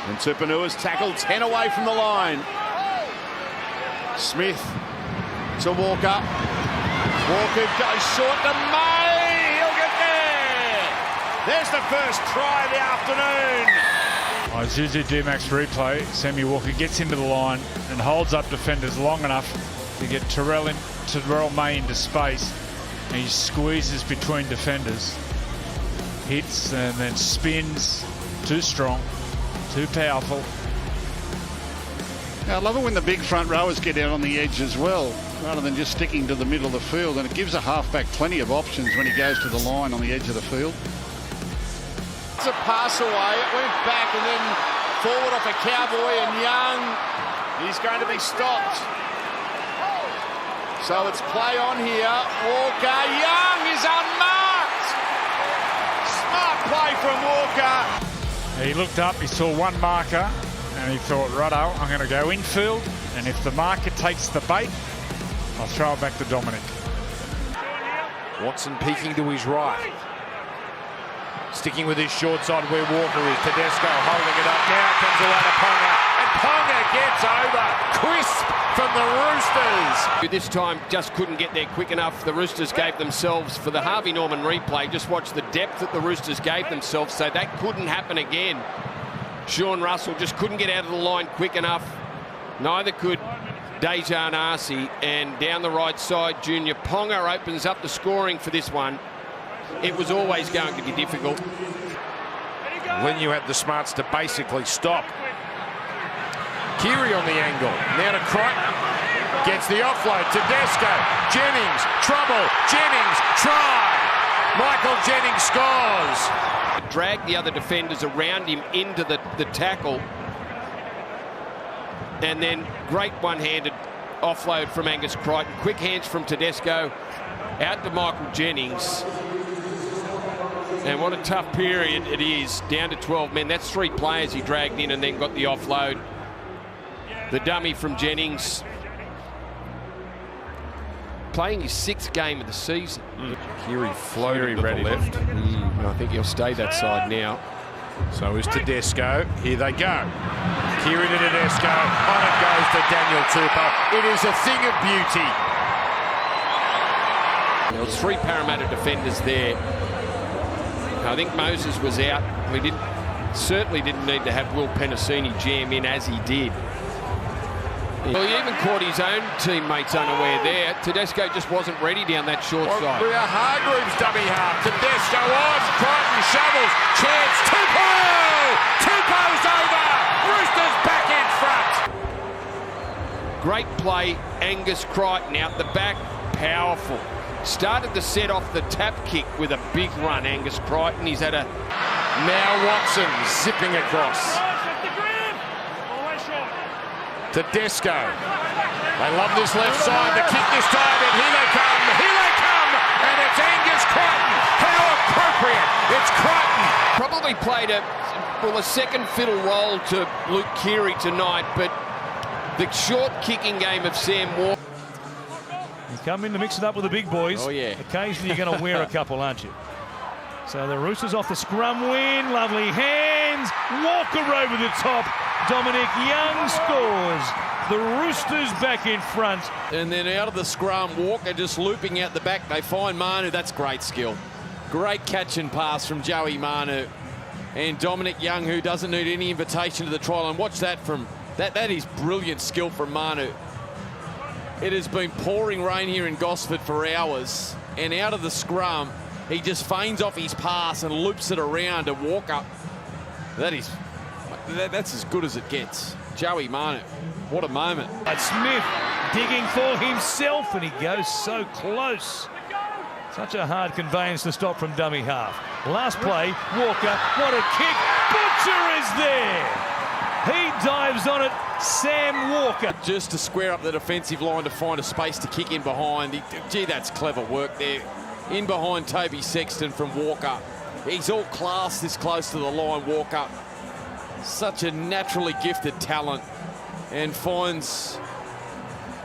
And Tupouniua's tackled 10 away from the line. Smith to Walker. Walker goes short to May. He'll get there. There's the first try of the afternoon. Zuzu D-Max replay. Sammy Walker gets into the line and holds up defenders long enough to get Terrell May into space. And he squeezes between defenders. Hits and then spins. Too strong. Too powerful. I love it when the big front rowers get out on the edge as well, rather than just sticking to the middle of the field. And it gives a halfback plenty of options when he goes to the line on the edge of the field. It's a pass away. It went back and then forward off a Cowboy, and Young, he's going to be stopped. So it's play on here. Walker, Young is unmarked. Smart play from Walker. He looked up, he saw one marker, and he thought, righto, I'm going to go infield, and if the marker takes the bait, I'll throw it back to Dominic. Watson peeking to his right. Sticking with his short side where Walker is. Tedesco holding it up. Now comes away to Ponga. And Ponga gets over. Crisp from the Roosters. This time just couldn't get there quick enough. The Roosters gave themselves, for the Harvey Norman replay, just watch the depth that the Roosters gave themselves, so that couldn't happen again. Sean Russell just couldn't get out of the line quick enough. Neither could Dejan Arce. And down the right side, Junior Ponga opens up the scoring for this one. It was always going to be difficult. When you had the smarts to basically stop. Keary on the angle. Now to Crichton. Gets the offload. Tedesco. Jennings. Trouble. Jennings. Try. Michael Jennings scores. Drag the other defenders around him into the tackle. And then great one-handed offload from Angus Crichton. Quick hands from Tedesco. Out to Michael Jennings. And what a tough period it is. Down to 12 men. That's 3 players he dragged in and then got the offload. The dummy from Jennings. Playing his 6th game of the season. Keary floating to the left. I think he'll stay that side now. So is Tedesco. Here they go. Keary to Tedesco. On it goes to Daniel Tupou. It is a thing of beauty. There was 3 Parramatta defenders there. I think Moses was out. We certainly didn't need to have Will Penasini jam in as he did. Well, he even caught his own teammates unaware there. Tedesco just wasn't ready down that short side. Ria Hargreaves dummy half. Tedesco on. Crichton shovels. Chance. Tupou! Tupou's over. Roosters back in front. Great play. Angus Crichton out the back. Powerful. Started to set off the tap kick with a big run, Angus Crichton. He's had a... Now Watson zipping across. Tedesco. They love this left side. The kick this time, and here they come. Here they come. And it's Angus Crichton. How appropriate. It's Crichton. Probably played a second fiddle role to Luke Keary tonight, but the short kicking game of Sam Walker. You come in to mix it up with the big boys. Oh, yeah. Occasionally you're going to wear a couple, aren't you? So the Roosters off the scrum win. Lovely hands. Walker over the top. Dominic Young scores. The Roosters back in front. And then out of the scrum, Walker just looping out the back. They find Manu. That's great skill. Great catch and pass from Joey Manu. And Dominic Young, who doesn't need any invitation to the try line. Watch that from... That is brilliant skill from Manu. It has been pouring rain here in Gosford for hours, and out of the scrum, he just feigns off his pass and loops it around to Walker. That's as good as it gets. Joey Manu, what a moment. Smith digging for himself, and he goes so close. Such a hard conveyance to stop from dummy half. Last play, Walker, what a kick. Butcher is there. He dives on it, Sam Walker. Just to square up the defensive line to find a space to kick in behind. Gee, that's clever work there. In behind Toby Sexton from Walker. He's all class this close to the line, Walker. Such a naturally gifted talent. And finds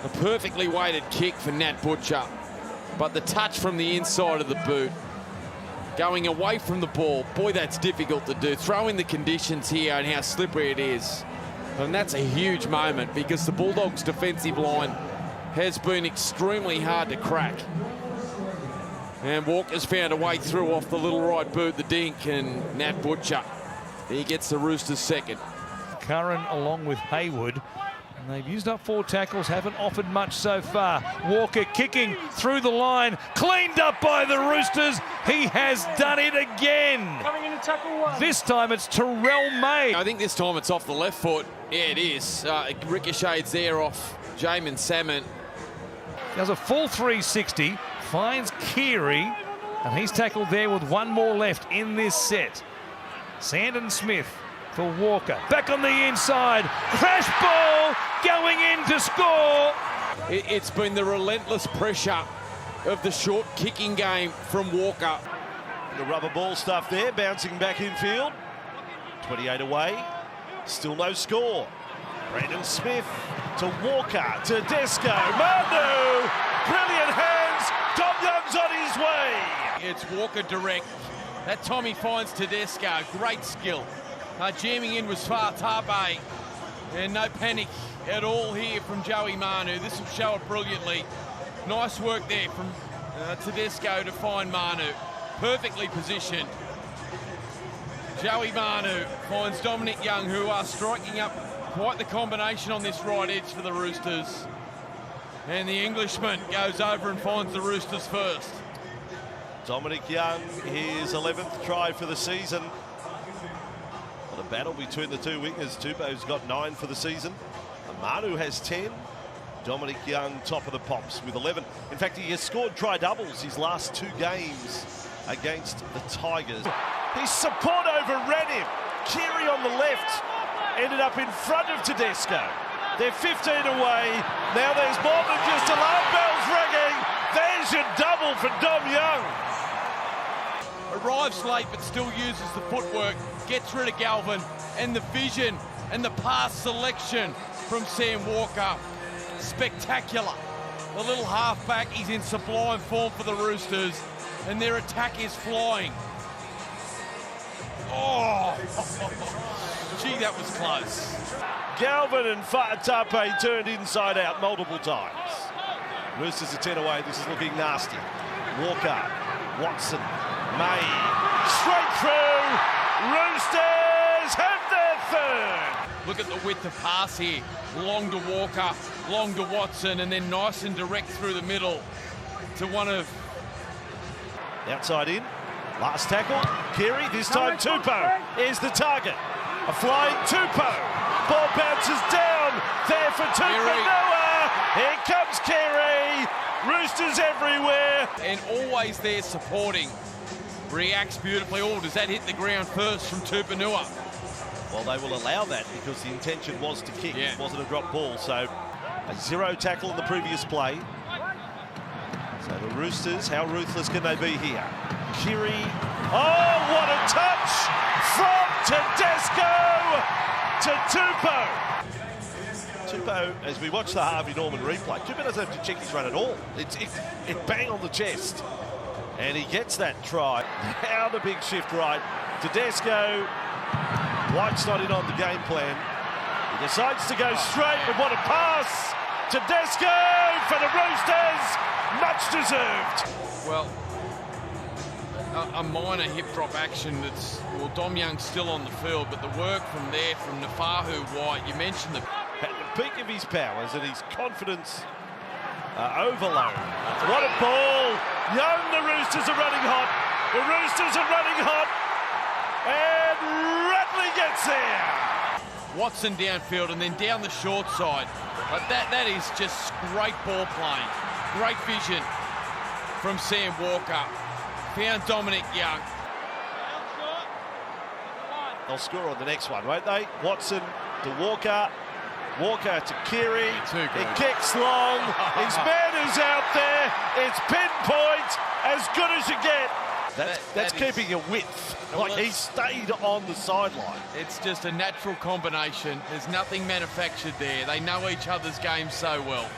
a perfectly weighted kick for Nat Butcher. But the touch from the inside of the boot. going away from the ball. Boy, that's difficult to do. Throw in the conditions here and how slippery it is. And that's a huge moment because the Bulldogs' defensive line has been extremely hard to crack. And Walker's found a way through off the little right boot, the dink, and Nat Butcher. He gets the Roosters second. Curran along with Hayward. And they've used up 4 tackles, haven't offered much so far. Walker kicking through the line, cleaned up by the Roosters. He has done it again. Coming in to tackle 1. This time it's Terrell May. I think this time it's off the left foot. Yeah, it is. Ricochets there off Jamin Salmon. Does a full 360, finds Keary, and he's tackled there with 1 more left in this set. Sandon Smith for Walker. Back on the inside. Crash ball going in to score. It's been the relentless pressure of the short kicking game from Walker. The rubber ball stuff there, bouncing back infield. 28 away. Still no score. Brandon Smith to Walker. Tedesco. Manu. Brilliant hands. Dom Young's on his way. It's Walker direct. That time he finds Tedesco. Great skill. Jamming in was Tape. And no panic at all here from Joey Manu. This will show it brilliantly. Nice work there from Tedesco to find Manu. Perfectly positioned. Joey Manu finds Dominic Young, who are striking up quite the combination on this right edge for the Roosters. And the Englishman goes over and finds the Roosters first. Dominic Young, his 11th try for the season. What a battle between the two wingers. Tupou's got 9 for the season. Manu has 10. Dominic Young, top of the pops with 11. In fact, he has scored try-doubles his last 2 games against the Tigers. His support overran him. Keary on the left ended up in front of Tedesco. They're 15 away. Now there's more than just alarm bells ringing. There's your double for Dom Young. Arrives late but still uses the footwork, gets rid of Galvin, and the vision and the pass selection from Sam Walker. Spectacular. The little halfback, he's in sublime form for the Roosters, and their attack is flying. Oh, gee, that was close. Galvin and Tape turned inside out multiple times. Roosters are 10 away. This is looking nasty. Walker, Watson, May, straight through. Roosters have their third. Look at the width of pass here. Long to Walker, long to Watson, and then nice and direct through the middle to one of... Outside in. Last tackle. Keary, this time Tupou is the target. A flying Tupou. Ball bounces down. There for Tupou. Noah. Here comes Keary. Roosters everywhere. And always there supporting. Reacts beautifully. Oh, does that hit the ground first from Tupanua? Well, they will allow that because the intention was to kick. Yeah. It wasn't a drop ball. So a 0 tackle in the previous play. So the Roosters, how ruthless can they be here? Keary. Oh, what a touch from Tedesco to Tupou. Tupou, as we watch the Harvey Norman replay, Tupou doesn't have to check his run at all. It bang on the chest. And he gets that try. Now the big shift right. Tedesco. White's not in on the game plan. He decides to go straight, but what a pass! Tedesco for the Roosters! Much deserved. Well, a minor hip drop action that's... Well, Dom Young's still on the field, but the work from there, from Nafahu White, you mentioned the... At the peak of his powers and his confidence overload. What a ball! Young, the Roosters are running hot. The Roosters are running hot. And Ratley gets there. Watson downfield and then down the short side. But that is just great ball playing. Great vision from Sam Walker. Found Dominic Young. They'll score on the next one, won't they? Watson to Walker. Walker to Keary. It kicks long. His man is out there. It's pinpoint. As good as you get. That's keeping a width. Like he stayed on the sideline. It's just a natural combination. There's nothing manufactured there. They know each other's game so well.